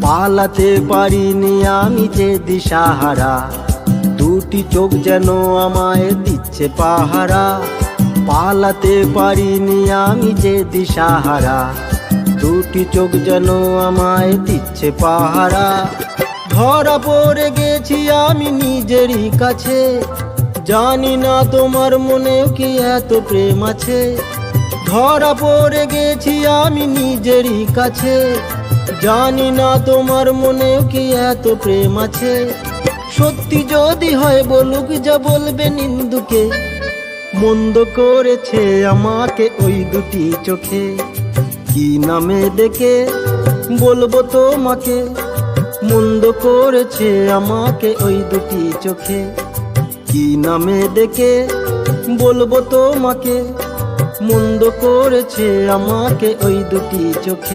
পালাতে পারিনি আমি যে দিশাহারা, দুটি চোখ যেন আমায় দিচ্ছে পাহারা। পালাতে পারিনি আমি যে দিশাহারা, দুটি চোখ যেন আমায় দিচ্ছে পাহারা। ধরা পড়ে গেছি আমি নিজেরই কাছে, জানি না তোমার মনেও কি এত প্রেম আছে। ধরা পড়ে গেছি আমি নিজেরই কাছে, জানি না তোমার মনেও কি এত প্রেম আছে। সত্যি যদি হয় বলুক যা বলবে নিন্দুকে, মন্দ করেছে আমাকে ওই দুটি চোখে। কি নামে ডেকে বলবো তোমাকে, মন্দ করেছে আমাকে ওই দুটি চোখে। কি নামে ডেকে বলবো তোমাকে, মন্দ করেছে আমাকে ওই দুটি চোখে।